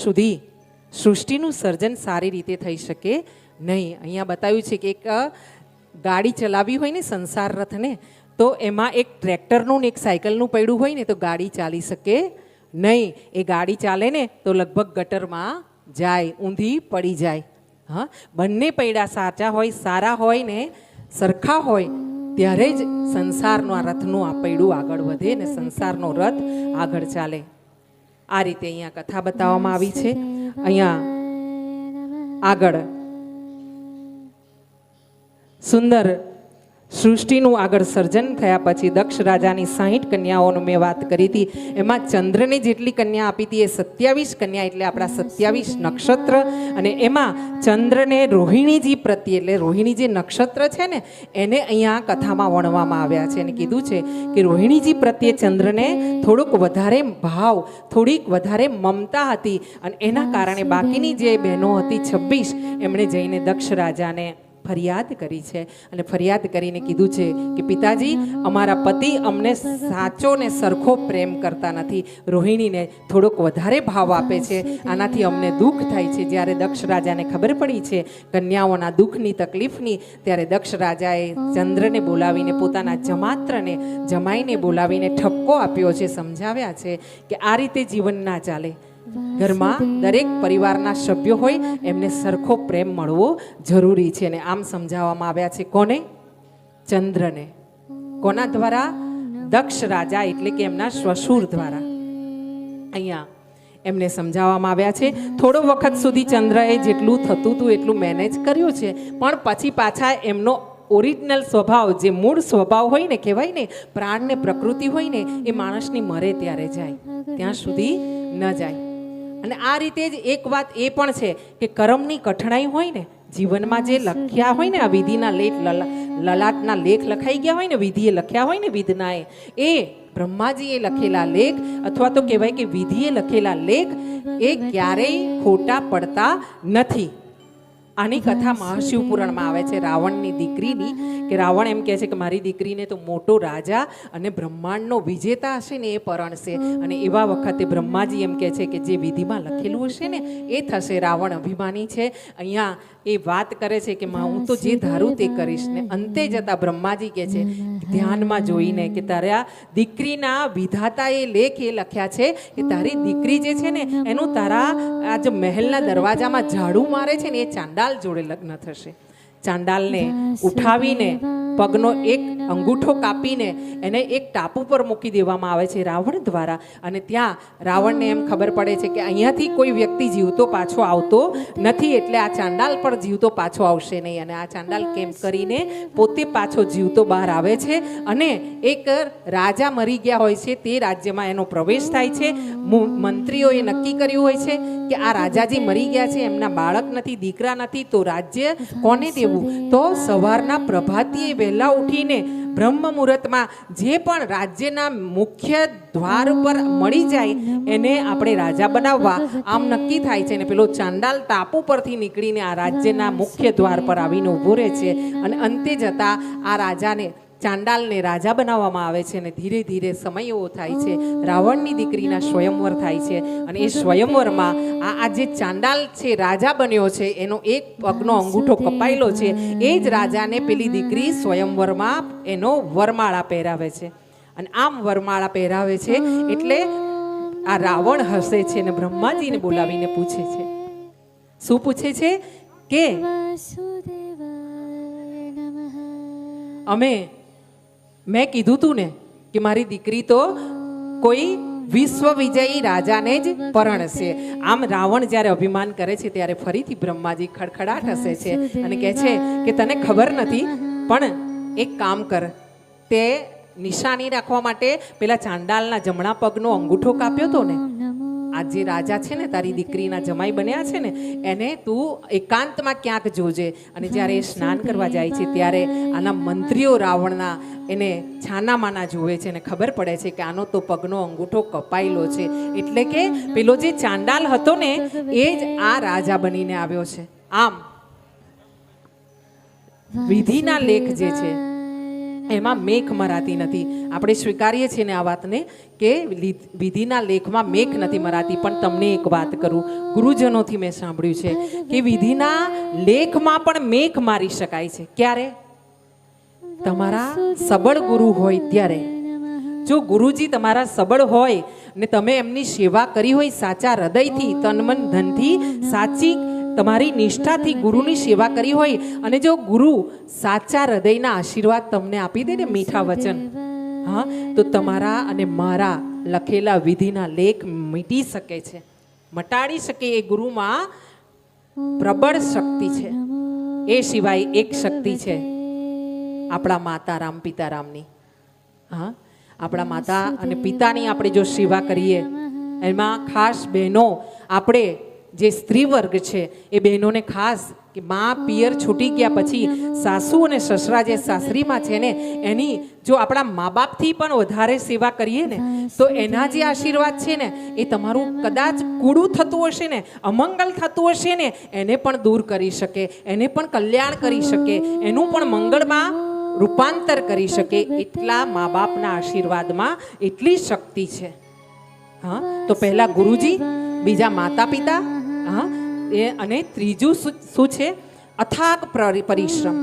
સુધી સૃષ્ટિનું સર્જન સારી રીતે થઈ શકે નહીં. અહીંયા બતાવ્યું છે કે એક ગાડી ચલાવી હોય ને સંસાર રથને, તો એમાં એક ટ્રેક્ટરનું ને એક સાયકલનું પૈડું હોય ને તો ગાડી ચાલી શકે નહીં. એ ગાડી ચાલે ને તો લગભગ ગટરમાં જાય, ઊંધી પડી જાય. હા, બંને પૈડા સાચા હોય, સારા હોય ને સરખા હોય ત્યારે જ સંસારનો આ રથનું આ પૈડું આગળ વધે ને સંસારનો રથ આગળ ચાલે. આ રીતે અહીંયા કથા બતાવવામાં આવી છે. અહીંયા આગળ સુંદર સૃષ્ટિનું આગળ સર્જન થયા પછી દક્ષ રાજાની 60 કન્યાઓનું મેં વાત કરી હતી. એમાં ચંદ્રને જેટલી કન્યા આપી હતી એ 27 કન્યા, એટલે આપણા 27 નક્ષત્ર. અને એમાં ચંદ્રને રોહિણીજી પ્રત્યે, એટલે રોહિણી જે નક્ષત્ર છે ને એને અહીંયા કથામાં વણવામાં આવ્યા છે અને કીધું છે કે રોહિણીજી પ્રત્યે ચંદ્રને થોડુંક વધારે ભાવ, થોડીક વધારે મમતા હતી અને એના કારણે બાકીની જે બહેનો હતી 26, એમણે જઈને દક્ષ રાજાને ફરિયાદ કરી છે. અને ફરિયાદ કરીને કીધું છે કે પિતાજી, અમારા પતિ અમને સાચો ને સરખો પ્રેમ કરતા નથી, રોહિણીને થોડોક વધારે ભાવ આપે છે, આનાથી અમને દુઃખ થાય છે. જ્યારે દક્ષ રાજાને ખબર પડી છે કન્યાઓના દુઃખની, તકલીફની, ત્યારે દક્ષ રાજાએ ચંદ્રને બોલાવીને, પોતાના જમાત્રને, જમાઈને બોલાવીને ઠપકો આપ્યો છે, સમજાવ્યા છે કે આ રીતે જીવન ના ચાલે. ઘરમાં દરેક પરિવારના સભ્યો હોય એમને સરખો પ્રેમ મળવો જરૂરી છે. અને આમ સમજાવવામાં આવ્યા છે. કોને? ચંદ્રને. કોના દ્વારા? દક્ષ રાજા, એટલે કે એમના શ્વશુર દ્વારા અહીંયા એમને સમજાવવામાં આવ્યા છે. થોડો વખત સુધી ચંદ્રએ જેટલું થતું હતું એટલું મેનેજ કર્યું છે, પણ પછી પાછા એમનો ઓરિજિનલ સ્વભાવ, જે મૂળ સ્વભાવ હોય ને, કહેવાય ને પ્રાણ ને પ્રકૃતિ હોય ને, એ માણસની મરે ત્યારે જાય, ત્યાં સુધી ન જાય. અને આ રીતે જ એક વાત એ પણ છે કે કર્મની કઠણાઈ હોય ને જીવનમાં, જે લખ્યા હોય ને આ વિધિના લેખ, લલાટના લેખ લખાઈ ગયા હોય ને, વિધિએ લખ્યા હોય ને વિધનાએ, એ બ્રહ્માજીએ લખેલા લેખ અથવા તો કહેવાય કે વિધિએ લખેલા લેખ એ ક્યારેય ખોટા પડતા નથી. આની કથા મહાશિવ પુરાણમાં આવે છે રાવણની દીકરીની, કે રાવણ એમ કહે છે કે મારી દીકરીને તો મોટો રાજા અને બ્રહ્માંડનો વિજેતા હશે ને એ પરણશે. અને એવા વખતે બ્રહ્માજી એમ કહે છે કે જે વિધિમાં લખેલું હશે ને એ થશે. રાવણ અભિમાની છે. અહીંયા એ વાત કરે છે કે હું તો જે ધારું તે કરીશ. ને અંતે જતા બ્રહ્માજી કહે છે ધ્યાનમાં જોઈને કે તારા દીકરીના વિધાતાએ લેખ એ લખ્યા છે કે તારી દીકરી જે છે ને એનું તારા આ જે મહેલના દરવાજામાં ઝાડુ મારે છે ને એ ચાંડાલ જોડે લગ્ન થશે. ચાંડાલને ઉઠાવીને પગનો એક અંગૂઠો કાપીને એને એક ટાપુ પર મૂકી દેવામાં આવે છે રાવણ દ્વારા. અને ત્યાં રાવણને એમ ખબર પડે છે કે અહીંયાથી કોઈ વ્યક્તિ જીવતો પાછો આવતો નથી, એટલે આ ચાંડાલ પર જીવતો પાછો આવશે નહીં. અને આ ચાંડાલ કેમ કરીને પોતે પાછો જીવતો બહાર આવે છે અને એક રાજા મરી ગયા હોય છે તે રાજ્યમાં એનો પ્રવેશ થાય છે. મંત્રીઓએ નક્કી કર્યું હોય છે કે આ રાજાજી મરી ગયા છે, એમના બાળક નથી, દીકરા નથી, તો રાજ્ય કોને દેવું? તો સવારના પ્રભાતીએ વહેલા ઉઠીને બ્રહ્મ મુહૂર્તમાં જે પણ રાજ્યના મુખ્ય દ્વાર પર મળી જાય એને આપણે રાજા બનાવવા આમ નક્કી થાય છે. ને પેલો ચાંડાલ ટાપુ પરથી નીકળીને આ રાજ્યના મુખ્ય દ્વાર પર આવીને ઊભો રહે છે. અને અંતે જતા આ રાજાને, ચાંડાલને રાજા બનાવવામાં આવે છે. અને ધીરે ધીરે સમય એવો થાય છે રાવણની દીકરીના સ્વયંવર થાય છે. અને એ સ્વયંવરમાં આ જે ચાંડાલ છે રાજા બન્યો છે એનો એક પગનો અંગૂઠો કપાયેલો છે, એ જ રાજાને પેલી દીકરી સ્વયંવરમાં એનો વરમાળા પહેરાવે છે. અને આમ વરમાળા પહેરાવે છે એટલે આ રાવણ હસે છે ને બ્રહ્માજીને બોલાવીને પૂછે છે. શું પૂછે છે? કે મેં કીધું તું ને કે મારી દીકરી તો કોઈ વિશ્વ વિજયી રાજાને જ પરણશે. આમ રાવણ જ્યારે અભિમાન કરે છે ત્યારે ફરીથી બ્રહ્માજી ખડખડાટ હસે છે અને કહે છે કે તને ખબર નથી, પણ એક કામ કર, તે નિશાની રાખવા માટે પેલા ચાંડાલના જમણા પગનો અંગૂઠો કાપ્યો હતો ને, આ જે રાજા છે ને તારી દીકરીના જમાઈ બન્યા છે ને એને તું એકાંતમાં ક્યાંક જોજે. અને જ્યારે એ સ્નાન કરવા જાય છે ત્યારે આના મંત્રીઓ રાવણના એને છાનામાના જોવે છે અને ખબર પડે છે કે આનો તો પગનો અંગૂઠો કપાયેલો છે, એટલે કે પેલો જે ચાંડાલ હતો ને એ જ આ રાજા બનીને આવ્યો છે. આમ વિધિના લેખ જે છે એમાં મેઘ મરાતી નથી. આપણે સ્વીકારીએ છીએ ને આ વાતને કે વિધિના લેખમાં મેઘ નથી મરાતી. પણ તમને એક વાત કરું, ગુરુજનોથી મેં સાંભળ્યું છે કે વિધિના લેખમાં પણ મેઘ મારી શકાય છે. ક્યારે? તમારા સબળ ગુરુ હોય ત્યારે. જો ગુરુજી તમારા સબળ હોય ને તમે એમની સેવા કરી હોય સાચા હૃદયથી, તન મન ધનથી, સાચી તમારી નિષ્ઠાથી ગુરુની સેવા કરી હોય, અને જો ગુરુ સાચા હૃદયના આશીર્વાદ તમને આપી દે ને, મીઠા વચન, હા, તો તમારા અને મારા લખેલા વિધિના લેખ મીટી શકે છે, મટાડી શકે. એ ગુરુમાં પ્રબળ શક્તિ છે. એ સિવાય એક શક્તિ છે આપણા માતા રામ પિતારામની. હા, આપણા માતા અને પિતાની આપણે જો સેવા કરીએ, એમાં ખાસ બહેનો, આપણે જે સ્ત્રી વર્ગ છે એ બહેનોને ખાસ કે મા પિયર છૂટી ગયા પછી સાસુ અને સસરા જે સાસરીમાં છે ને, એની જો આપણા મા બાપથી પણ વધારે સેવા કરીએ ને, તો એના જે આશીર્વાદ છે ને, એ તમારું કદાચ કૂડું થતું હશે ને, અમંગલ થતું હશે ને, એને પણ દૂર કરી શકે, એને પણ કલ્યાણ કરી શકે, એનું પણ મંગળમાં રૂપાંતર કરી શકે. એટલા મા બાપના આશીર્વાદમાં એટલી શક્તિ છે. હા, તો પહેલા ગુરુજી, બીજા માતા પિતા, હા, અને ત્રીજું શું છે? અથાગ પરિશ્રમ.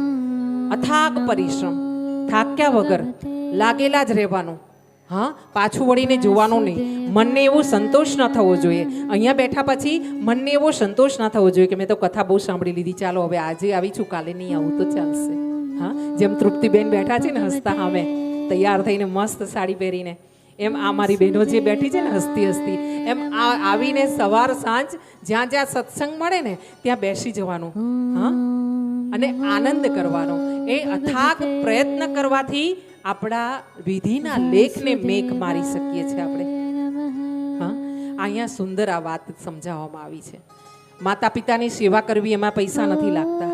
અથાગ પરિશ્રમ, થાક્યા વગર લાગેલા જ રહેવાનું. હા, પાછું વળીને જોવાનું નહીં. મનને એવો સંતોષ ન થવો જોઈએ. અહીંયા બેઠા પછી મનને એવો સંતોષ ન થવો જોઈએ કે મેં તો કથા બહુ સાંભળી લીધી, ચાલો હવે આજે આવી છું, કાલે નહીં આવું તો ચાલશે. હા, જેમ તૃપ્તિબેન બેઠા છે ને હસતા સામે, તૈયાર થઈને મસ્ત સાડી પહેરીને, એમ આ મારી બહેનો જે બેઠી છે ને હસતી હસતી, એમ આવીને સવાર સાંજ જ્યાં જ્યાં સત્સંગ મળે ને ત્યાં બેસી જવાનું. હા, અને આનંદ કરવાનો. એ અથાગ પ્રયત્ન કરવાથી આપણા વિધિના લેખને મેઘ મારી શકીએ છીએ આપણે. હા, અહીંયા સુંદર આ વાત સમજાવવામાં આવી છે. માતા પિતાની સેવા કરવી, એમાં પૈસા નથી લાગતા,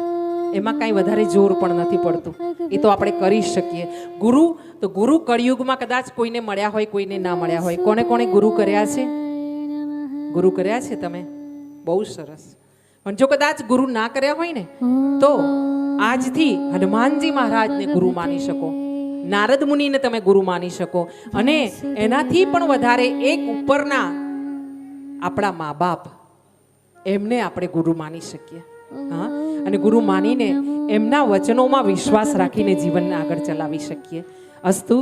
એમાં કાંઈ વધારે જોર પણ નથી પડતું, એ તો આપણે કરી શકીએ. ગુરુ તો ગુરુ કળિયુગમાં કદાચ કોઈને મળ્યા હોય, કોઈને ના મળ્યા હોય. કોને કોને ગુરુ કર્યા છે? ગુરુ કર્યા છે તમે? બહુ સરસ. પણ જો કદાચ ગુરુ ના કર્યા હોય ને, તો આજથી હનુમાનજી મહારાજને ગુરુ માની શકો, નારદ મુનિને તમે ગુરુ માની શકો, અને એનાથી પણ વધારે એક ઉપરના આપણા મા બાપ, એમને આપણે ગુરુ માની શકીએ. હા, અને ગુરુ માનીને એમના વચનોમાં વિશ્વાસ રાખીને જીવનને આગળ ચલાવી શકીએ. અસ્તુ.